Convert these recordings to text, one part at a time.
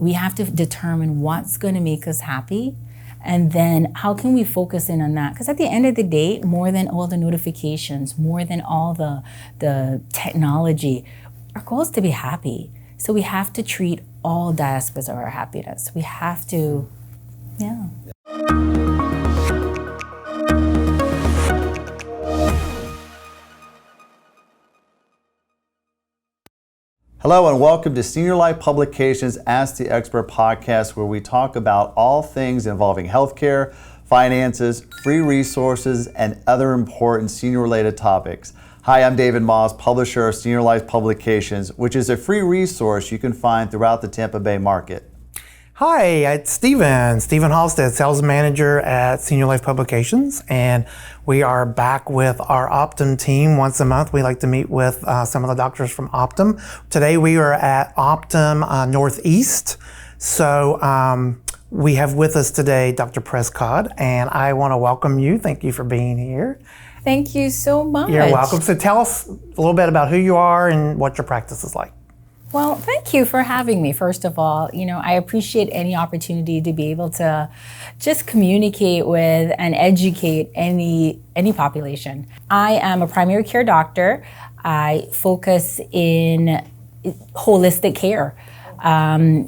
we have to determine what's going to make us happy, and then how can we focus in on that? Because at the end of the day, more than all the notifications, more than all the technology, our goal is to be happy. So we have to treat all aspects of our happiness. We have to, yeah. Hello and welcome to Senior Life Publications Ask the Expert podcast, where we talk about all things involving healthcare, finances, free resources, and other important senior-related topics. Hi, I'm David Moss, publisher of Senior Life Publications, which is a free resource you can find throughout the Tampa Bay market. Hi, it's Stephen Halstead, sales manager at Senior Life Publications, and we are back with our OPTUM team. Once a month, we like to meet with some of the doctors from OPTUM. Today, we are at OPTUM Northeast. So we have with us today Dr. Prescod, and I want to welcome you. Thank you for being here. Thank you so much. You're welcome. So tell us a little bit about who you are and what your practice is like. Well, thank you for having me. First of all, I appreciate any opportunity to be able to just communicate with and educate any population. I am a primary care doctor. I focus in holistic care.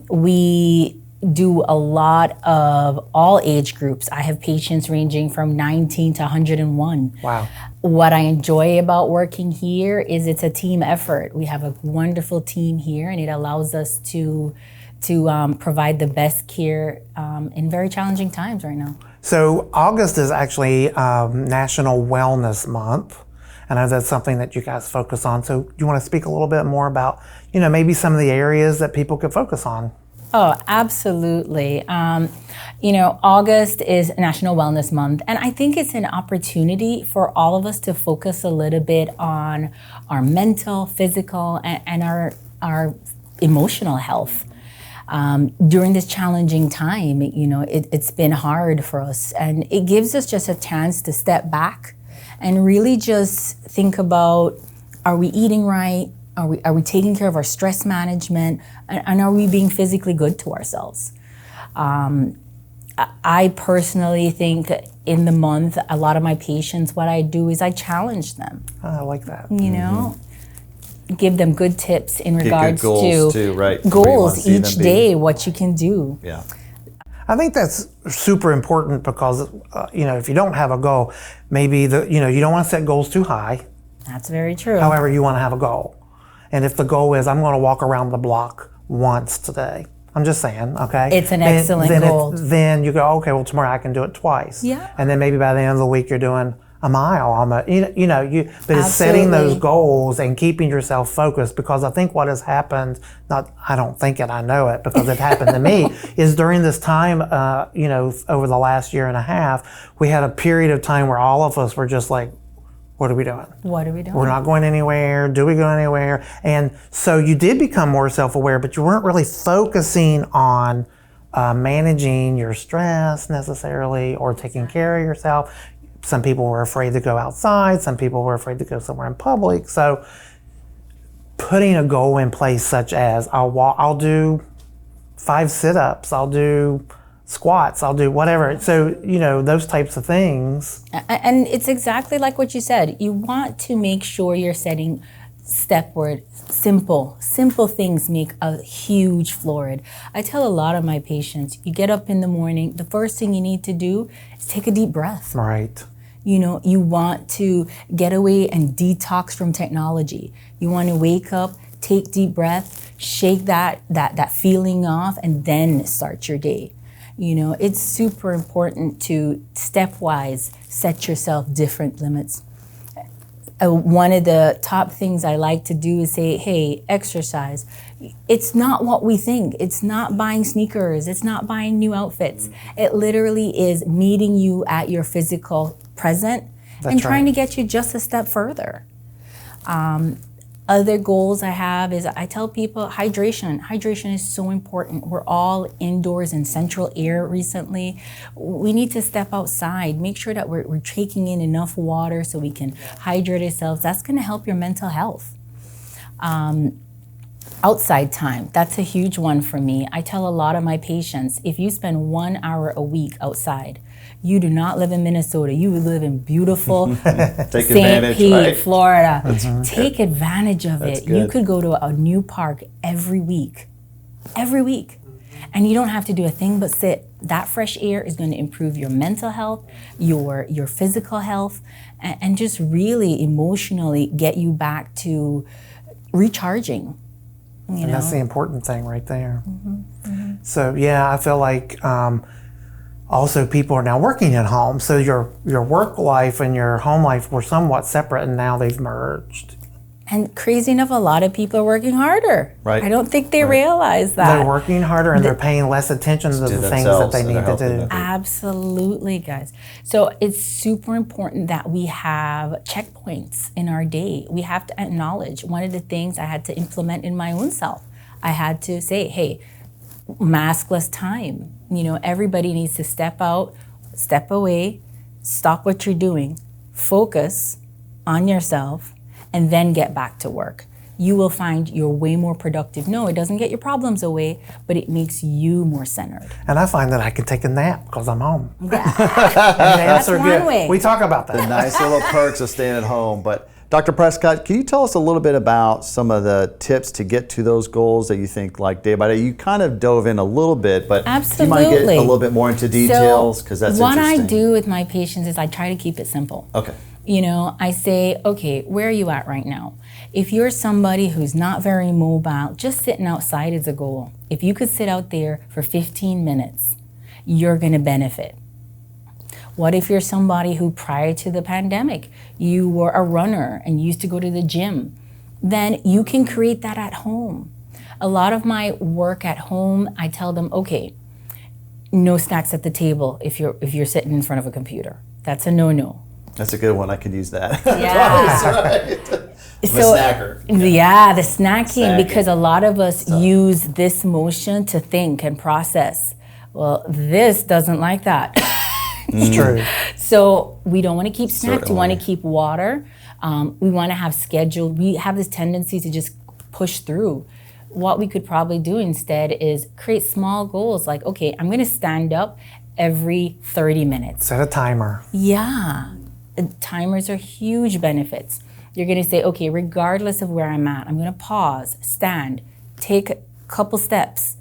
We do a lot of all age groups. I have patients ranging from 19 to 101. Wow. What I enjoy about working here is it's a team effort. We have a wonderful team here, and it allows us to provide the best care in very challenging times right now. So August is actually National Wellness Month. I know that's something that you guys focus on. So do you want to speak a little bit more about, maybe some of the areas that people could focus on? Oh, absolutely. August is National Wellness Month, and I think it's an opportunity for all of us to focus a little bit on our mental, physical, and our emotional health. During this challenging time, it's been hard for us, and it gives us just a chance to step back and really just think about, are we eating right? Are we taking care of our stress management? And are we being physically good to ourselves? I personally think in the month, a lot of my patients, what I do is I challenge them. I like that. Give them good tips in regards good goals to too, right? goals each day, what you can do. Yeah. I think that's super important because, if you don't have a goal, maybe you don't want to set goals too high. That's very true. However, you want to have a goal. And if the goal is, I'm going to walk around the block once today, I'm just saying, okay? It's an excellent goal. Then you go, okay, well, tomorrow I can do it twice. Yeah. And then maybe by the end of the week, you're doing a mile. But it's setting those goals and keeping yourself focused, because I think what has happened, I don't think it, I know it because it happened to me, is during this time, over the last year and a half, we had a period of time where all of us were just like, what are we doing? What are we doing? We're not going anywhere. Do we go anywhere? And so you did become more self-aware, but you weren't really focusing on managing your stress necessarily or taking care of yourself. Some people were afraid to go outside. Some people were afraid to go somewhere in public. So putting a goal in place such as I'll do 5 sit-ups, I'll do squats, I'll do whatever. So, those types of things. And it's exactly like what you said. You want to make sure you're setting stepward, simple things make a huge florid. I tell a lot of my patients, you get up in the morning, the first thing you need to do is take a deep breath. Right. You want to get away and detox from technology. You want to wake up, take deep breath, shake that feeling off, and then start your day. It's super important to stepwise set yourself different limits. One of the top things I like to do is say, hey, exercise. It's not what we think. It's not buying sneakers. It's not buying new outfits. It literally is meeting you at your physical present and trying to get you just a step further. Other goals I have is I tell people hydration. Hydration is so important. We're all indoors in central air recently. We need to step outside, make sure that we're taking in enough water so we can hydrate ourselves. That's going to help your mental health. Outside time, that's a huge one for me. I tell a lot of my patients, if you spend 1 hour a week outside, you do not live in Minnesota, you live in beautiful St. Pete, right? Florida. Take advantage of it. You could go to a new park every week, and you don't have to do a thing but sit. That fresh air is going to improve your mental health, your physical health, and just really emotionally get you back to recharging. And that's the important thing right there. So yeah, I feel like also people are now working at home. So your work life and your home life were somewhat separate, and now they've merged. And crazy enough, a lot of people are working harder. Right. I don't think they realize that. They're working harder and they're paying less attention to the things that they need to do. Absolutely, guys. So it's super important that we have checkpoints in our day. We have to acknowledge. One of the things I had to implement in my own self, I had to say, hey, maskless time. Everybody needs to step out, step away, stop what you're doing, focus on yourself, and then get back to work. You will find you're way more productive. No, it doesn't get your problems away, but it makes you more centered. And I find that I can take a nap because I'm home. Yeah. That's one good. way. We talk about that. The nice little perks of staying at home. But Dr. Prescod, can you tell us a little bit about some of the tips to get to those goals that you think like day by day? You kind of dove in a little bit, but Absolutely. do you mind getting a little bit more into details? Because that's what interesting. I do with my patients is I try to keep it simple. Okay. I say, okay, where are you at right now? If you're somebody who's not very mobile, just sitting outside is a goal. If you could sit out there for 15 minutes, you're gonna benefit. What if you're somebody who prior to the pandemic, you were a runner and used to go to the gym? Then you can create that at home. A lot of my work at home, I tell them, okay, no snacks at the table if you're sitting in front of a computer. That's a no-no. That's a good one. I could use that. Yeah. The snacker. Yeah, the snacking, because a lot of us use this motion to think and process. Well, this doesn't like that. It's true. So we don't want to keep snacks. Certainly. We want to keep water. We want to have scheduled. We have this tendency to just push through. What we could probably do instead is create small goals like, okay, I'm going to stand up every 30 minutes. Set a timer. Yeah. Timers are huge benefits. You're going to say, okay, regardless of where I'm at, I'm going to pause, stand, take a couple steps,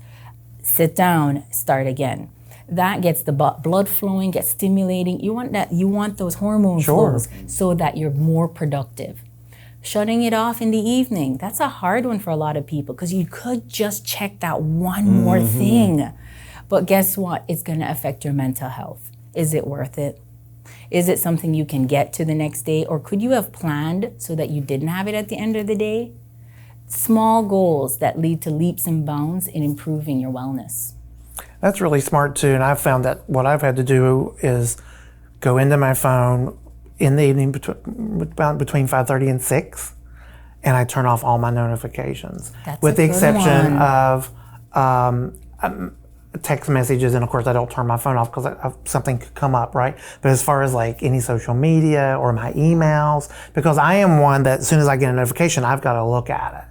sit down, start again. That gets the blood flowing, gets stimulating. You want those hormone flows so that you're more productive. Shutting it off in the evening, that's a hard one for a lot of people because you could just check that one more thing. But guess what? It's going to affect your mental health. Is it worth it? Is it something you can get to the next day? Or could you have planned so that you didn't have it at the end of the day? Small goals that lead to leaps and bounds in improving your wellness. That's really smart too. And I've found that what I've had to do is go into my phone in the evening between 5:30 and 6, and I turn off all my notifications. With the exception of text messages, and of course I don't turn my phone off because something could come up, right? But as far as like any social media or my emails, because I am one that as soon as I get a notification, I've got to look at it.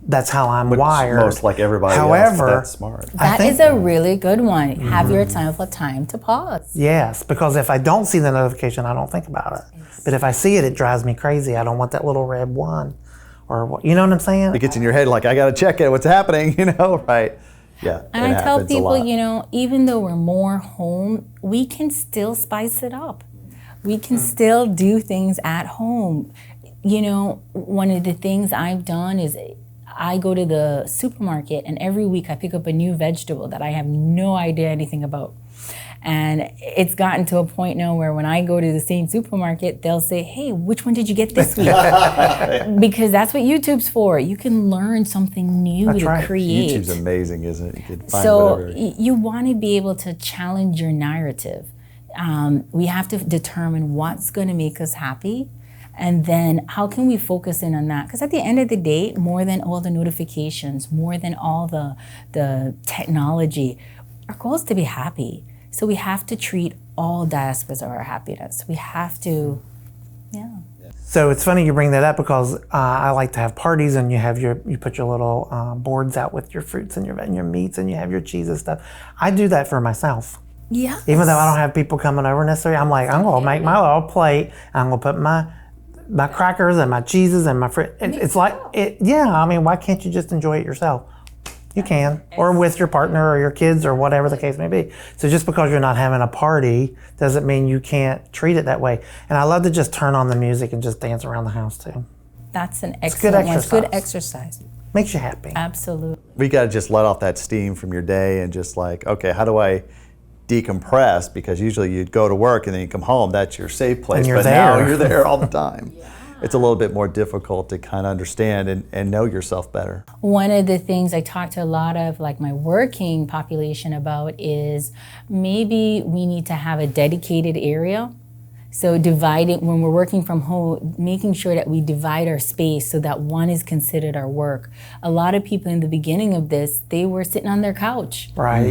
That's how I'm wired. Most like everybody However, else, that's smart. That is a really good one. Have your time to pause. Yes, because if I don't see the notification, I don't think about it. But if I see it, it drives me crazy. I don't want that little red one, or what, you know what I'm saying? It gets in your head like, I got to check it. What's happening? Right? Yeah. And I tell people, even though we're more home, we can still spice it up. We can still do things at home. One of the things I've done is I go to the supermarket and every week I pick up a new vegetable that I have no idea anything about. And it's gotten to a point now where when I go to the same supermarket, they'll say, hey, which one did you get this week? Because that's what YouTube's for. You can learn something new to create. YouTube's amazing, isn't it? You can find so whatever. You want to be able to challenge your narrative. We have to determine what's going to make us happy. And then how can we focus in on that? Because at the end of the day, more than all the notifications, more than all the technology, our goal is to be happy. So we have to treat all aspects of our happiness. We have to, So it's funny you bring that up because I like to have parties and you put your little boards out with your fruits and your meats and you have your cheese and stuff. I do that for myself. Yeah. Even though I don't have people coming over necessarily, I'm like, I'm gonna make my little plate. I'm gonna put my crackers and my cheeses and my fruit. It's like it. Yeah. I mean, why can't you just enjoy it yourself? You can, or with your partner or your kids or whatever the case may be. So just because you're not having a party doesn't mean you can't treat it that way. And I love to just turn on the music and just dance around the house too. That's an excellent one. It's good exercise. Makes you happy. Absolutely. We got to just let off that steam from your day and just like, okay, how do I decompress? Because usually you'd go to work and then you come home. That's your safe place. And you're but there. Now you're there all the time. It's a little bit more difficult to kind of understand and know yourself better. One of the things I talk to a lot of like my working population about is maybe we need to have a dedicated area. So dividing, when we're working from home, making sure that we divide our space so that one is considered our work. A lot of people in the beginning of this, they were sitting on their couch. Right.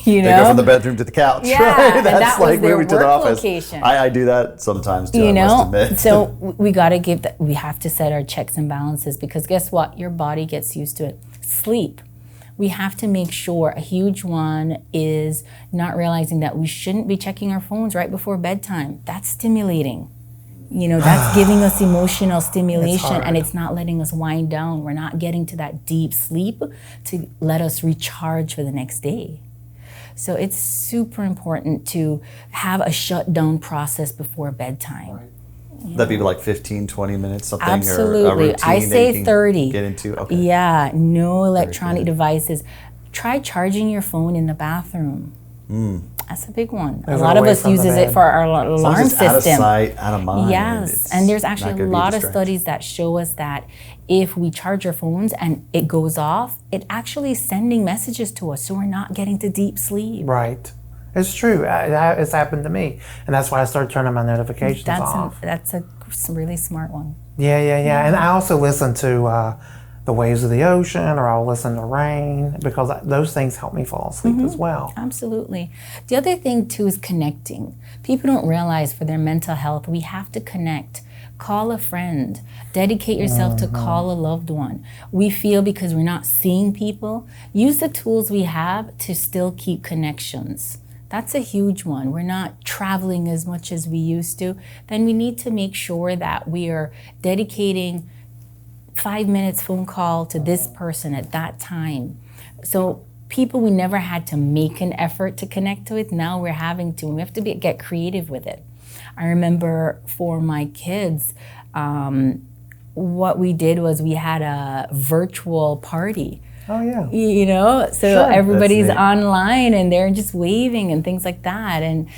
You know? They go from the bedroom to the couch. Yeah, right? and That's that was like their moving to the work office. location. I do that sometimes too, You I must know, admit. so we got to give that, we have to set our checks and balances because guess what? Your body gets used to it. Sleep. We have to make sure a huge one is not realizing that we shouldn't be checking our phones right before bedtime. That's stimulating. You know, that's giving us emotional stimulation and it's not letting us wind down. We're not getting to that deep sleep to let us recharge for the next day. So it's super important to have a shutdown process before bedtime. Right. That'd be like 15, 20 minutes, something, Absolutely. or a routine I that say you can 30. Get into. Okay. Yeah, no electronic devices. Try charging your phone in the bathroom. That's a big one. There's a lot of away us from the uses it bed. for our alarm It's system. out of sight, out of mind. Yes, and there's not actually gonna a be lot of distracting. studies that show us that if we charge our phones and it goes off, it actually is sending messages to us, so we're not getting to deep sleep. Right. It's true. It's happened to me, and that's why I started turning my notifications off. That's a really smart one. Yeah. And I also listen to the waves of the ocean, or I'll listen to rain because those things help me fall asleep as well. Absolutely. The other thing too is connecting. People don't realize for their mental health, we have to connect. Call a friend. Dedicate yourself to call a loved one. We feel because we're not seeing people, use the tools we have to still keep connections. That's a huge one. We're not traveling as much as we used to. Then we need to make sure that we are dedicating 5 minutes phone call to this person at that time. So people we never had to make an effort to connect with, now we're having to. We have to get creative with it. I remember for my kids, what we did was we had a virtual party. Oh yeah. You know, so Sure. everybody's That's neat. online and they're just waving and things like that. And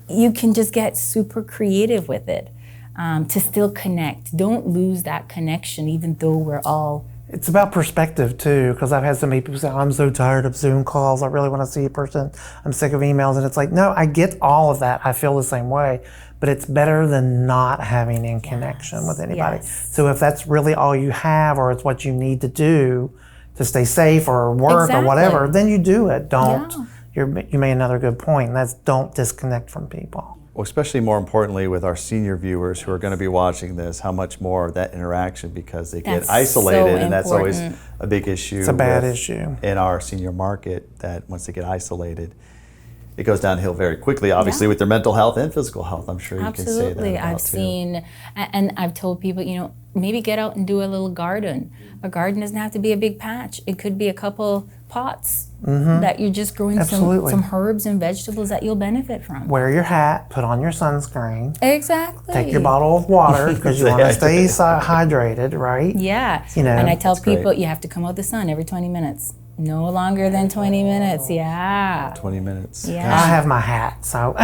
you can just get super creative with it to still connect. Don't lose that connection, even though we're all. It's about perspective too, because I've had so many people say, I'm so tired of Zoom calls. I really want to see a person. I'm sick of emails. And it's like, no, I get all of that. I feel the same way. But it's better than not having in connection with anybody. Yes. So if that's really all you have, or it's what you need to do to stay safe or work or whatever, Exactly. then you do it. Don't. Yeah. You made another good point, and that's don't disconnect from people. Well, especially more importantly with our senior viewers who are going to be watching this, how much more of that interaction because they That's get isolated, so and that's always important. a big issue. It's a bad issue. In our senior market, that once they get isolated, it goes downhill very quickly, obviously, with their mental health and physical health. I'm sure you can say that. Absolutely. About I've seen, and I've told people, you know, maybe get out and do a little garden. A garden doesn't have to be a big patch. It could be a couple pots that you're just growing some herbs and vegetables that you'll benefit from. Wear your hat, put on your sunscreen, Exactly. take your bottle of water because you want to stay hydrated, right? Yeah. You know, and I tell that's great. people you have to come out the sun every 20 minutes. No longer than 20 minutes. Yeah. 20 minutes. Yeah. I have my hat, so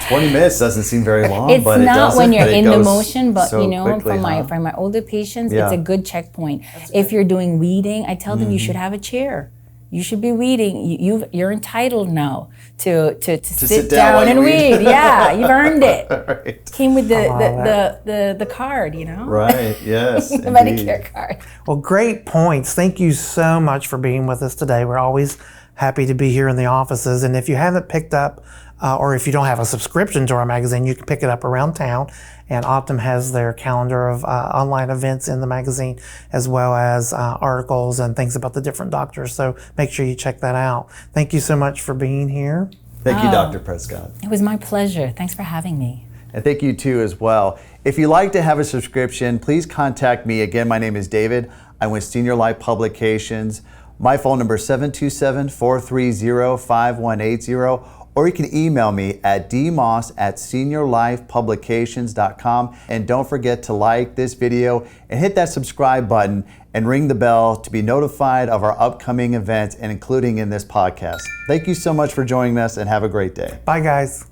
20 minutes doesn't seem very long, It's but it not doesn't. when you're but it in the goes motion, but so you know, quickly, for my older patients, Yeah. it's a good checkpoint. If you're doing weeding, I tell them you should have a chair. You should be weeding. You're entitled now to sit down while and you weed. weed. Yeah, you've earned it. Right. Came with love the card, you know? Right, yes. The indeed. Medicare card. well, great points. Thank you so much for being with us today. We're always happy to be here in the offices. And if you haven't picked up, or if you don't have a subscription to our magazine, you can pick it up around town. And OPTUM has their calendar of online events in the magazine, as well as articles and things about the different doctors. So make sure you check that out. Thank you so much for being here. Thank you, Dr. Prescod. It was my pleasure. Thanks for having me. And thank you too as well. If you'd like to have a subscription, please contact me. Again, my name is David. I'm with Senior Life Publications. My phone number is 727-430-5180, or you can email me at dmoss@seniorlifepublications.com. And don't forget to like this video and hit that subscribe button and ring the bell to be notified of our upcoming events and including in this podcast. Thank you so much for joining us and have a great day. Bye, guys.